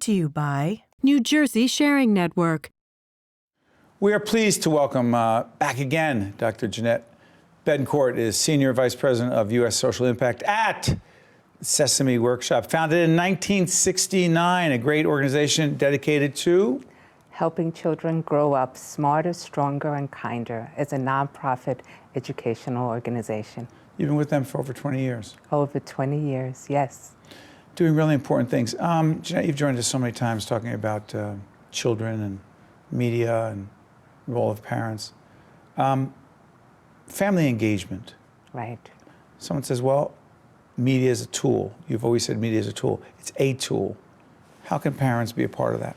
to you by New Jersey Sharing Network. We are pleased to welcome back again Dr. Jeanette Betancourt is Senior Vice President of U.S. Social Impact at Sesame Workshop, founded in 1969, a great organization dedicated to helping children grow up smarter, stronger, and kinder as a nonprofit educational organization. You've been with them for over 20 years. Over 20 years, yes. Doing really important things. Jeanette, you've joined us so many times talking about children and media and the role of parents. Family engagement. Right. Someone says, well, media is a tool. You've always said media is a tool. It's a tool. How can parents be a part of that?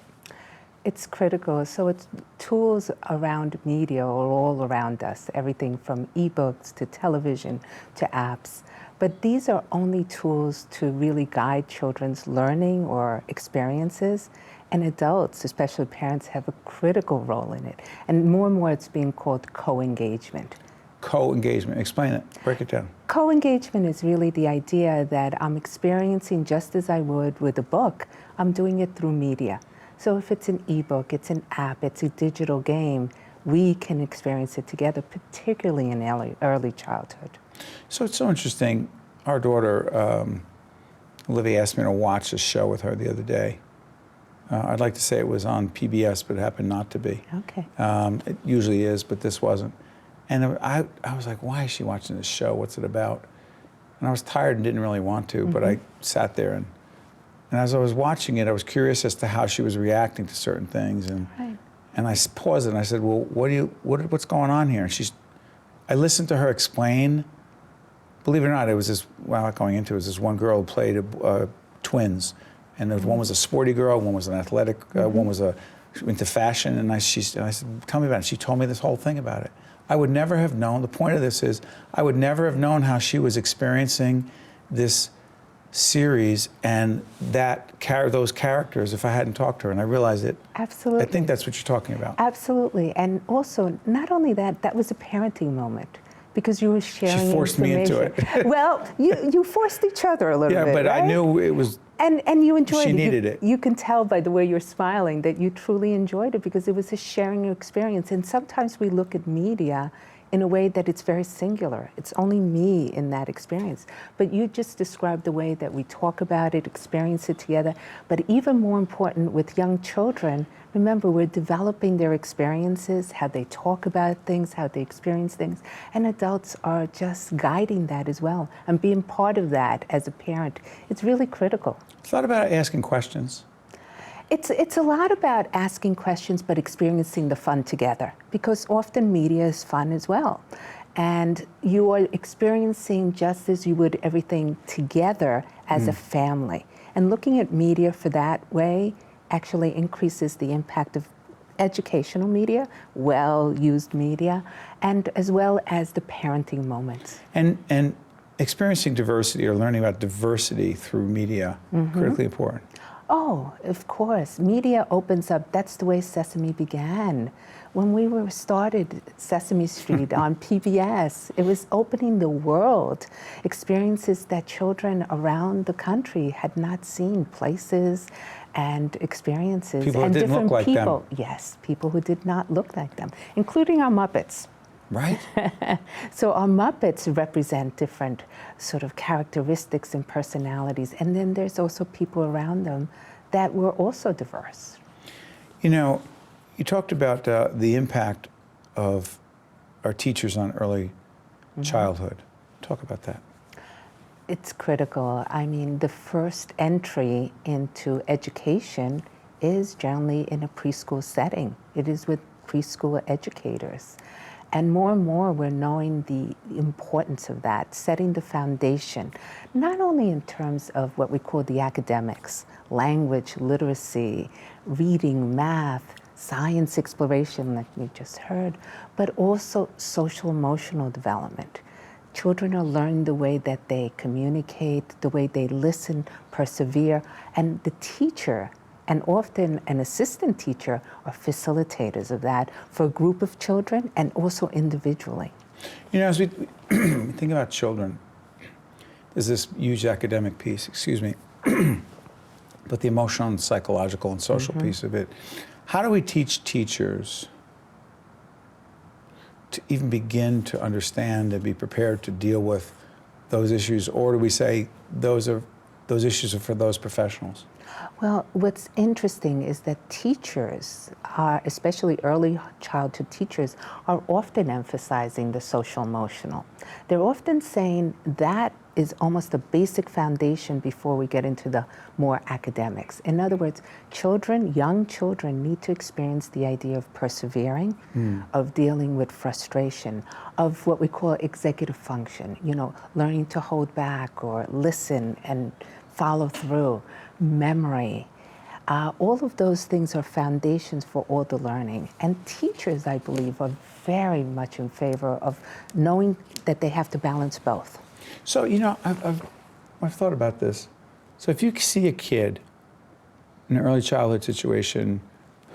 It's critical. So it's tools around media are all around us, everything from ebooks to television to apps. But these are only tools to really guide children's learning or experiences. And adults, especially parents, have a critical role in it. And more it's being called co-engagement. Co-engagement. Explain it. Break it down. Co-engagement is really the idea that I'm experiencing just as I would with a book. I'm doing it through media. So if it's an ebook, it's an app, it's a digital game, we can experience it together, particularly in early childhood. So it's so interesting. Our daughter, Olivia, asked me to watch a show with her the other day. I'd like to say it was on PBS, but it happened not to be. Okay. It usually is, but this wasn't. And I was like, why is she watching this show? What's it about? And I was tired and didn't really want to, but I sat there and as I was watching it, I was curious as to how she was reacting to certain things. And I paused and I said, well, what's going on here? And I listened to her explain. Believe it or not, it was this, well, going into it, was this one girl who played twins. And one was a sporty girl, one was an athletic, one was into fashion. And I said, tell me about it. She told me this whole thing about it. I would never have known, the point of this is, I would never have known how she was experiencing this series and those characters if I hadn't talked to her, and I realized it. Absolutely. I think that's what you're talking about. Absolutely, and also, not only that was a parenting moment, because you were sharing She forced me into it. Well, you forced each other a little bit, but right? I knew it was, and you enjoyed it. She needed it. You can tell by the way you're smiling that you truly enjoyed it because it was a sharing experience, and sometimes we look at media in a way that it's very singular. It's only me in that experience. But you just described the way that we talk about it, experience it together. But even more important with young children, remember, we're developing their experiences, how they talk about things, how they experience things. And adults are just guiding that as well. And being part of that as a parent, it's really critical. It's not about asking questions. It's a lot about asking questions, but experiencing the fun together, because often media is fun as well. And you are experiencing just as you would everything together as a family. And looking at media for that way actually increases the impact of educational media, well-used media, and as well as the parenting moments. And experiencing diversity or learning about diversity through media, critically important. Oh, of course. Media opens up. That's the way Sesame began. When we started Sesame Street on PBS, it was opening the world, experiences that children around the country had not seen, places and experiences. People and who didn't different look like people. them. Yes, people who did not look like them, including our Muppets. Right. So our Muppets represent different sort of characteristics and personalities. And then there's also people around them that were also diverse. You know, you talked about the impact of our teachers on early childhood. Talk about that. It's critical. I mean, the first entry into education is generally in a preschool setting. It is with preschool educators. And more we're knowing the importance of that, setting the foundation, not only in terms of what we call the academics, language, literacy, reading, math, science exploration like we just heard, but also social emotional development. Children are learning the way that they communicate, the way they listen, persevere, and the teacher and often an assistant teacher are facilitators of that for a group of children and also individually. You know, as we think about children, there's this huge academic piece, excuse me. but the emotional and psychological and social piece of it. How do we teach teachers to even begin to understand and be prepared to deal with those issues? Or do we say those issues are for those professionals? Well, what's interesting is that teachers, especially early childhood teachers, are often emphasizing the social emotional. They're often saying that is almost a basic foundation before we get into the more academics. In other words, young children need to experience the idea of persevering, of dealing with frustration, of what we call executive function, learning to hold back or listen and follow through, memory. All of those things are foundations for all the learning. And teachers, I believe, are very much in favor of knowing that they have to balance both. So, I've thought about this. So if you see a kid in an early childhood situation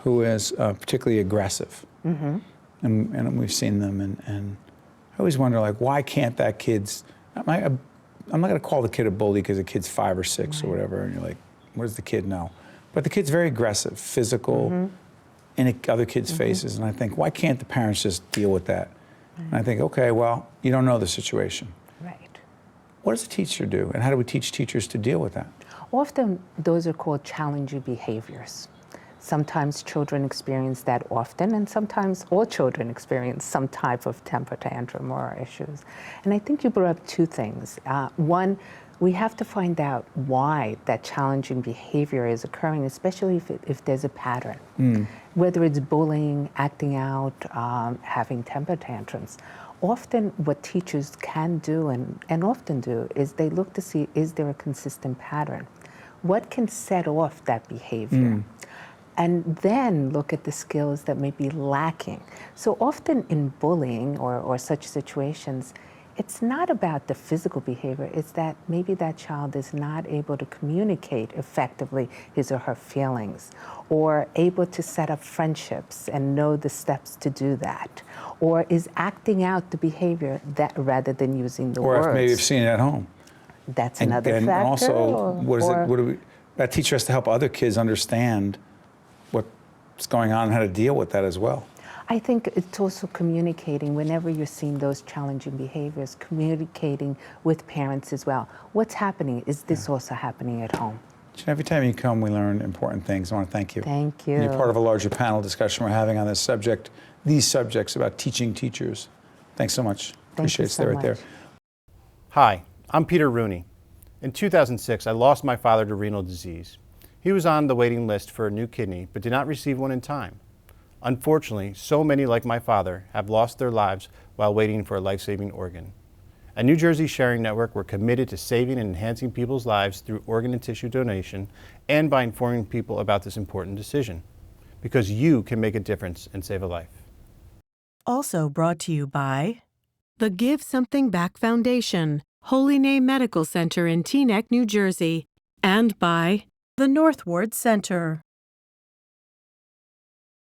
who is particularly aggressive, and we've seen them, and I always wonder, why can't that kid's, I'm not going to call the kid a bully because the kid's 5 or 6 or whatever, and you're like, what does the kid know? But the kid's very aggressive, physical, in other kids' faces, and I think, why can't the parents just deal with that? And I think, okay, well, you don't know the situation. Right. What does a teacher do, and how do we teach teachers to deal with that? Often, those are called challenging behaviors. Sometimes children experience that often, and sometimes all children experience some type of temper tantrum or issues. And I think you brought up 2 things. One, we have to find out why that challenging behavior is occurring, especially if there's a pattern. Whether it's bullying, acting out, having temper tantrums. Often what teachers can do and often do is they look to see, is there a consistent pattern? What can set off that behavior? And then look at the skills that may be lacking. So often in bullying or such situations, it's not about the physical behavior, it's that maybe that child is not able to communicate effectively his or her feelings, or able to set up friendships and know the steps to do that, or is acting out the behavior that rather than using the words. Or maybe you've seen it at home. That's another factor. And also, that teacher has to help other kids understand what's going on and how to deal with that as well. I think it's also communicating whenever you're seeing those challenging behaviors, communicating with parents as well. What's happening? Is this also happening at home? Every time you come, we learn important things. I want to thank you. Thank you. And you're part of a larger panel discussion we're having on this subject, these subjects about teaching teachers. Thanks so much. Appreciate it. Stay right there. Hi, I'm Peter Rooney. In 2006, I lost my father to renal disease. He was on the waiting list for a new kidney, but did not receive one in time. Unfortunately, so many like my father have lost their lives while waiting for a life-saving organ. At New Jersey Sharing Network, we're committed to saving and enhancing people's lives through organ and tissue donation and by informing people about this important decision. Because you can make a difference and save a life. Also brought to you by the Give Something Back Foundation, Holy Name Medical Center in Teaneck, New Jersey, and by the Northward Center.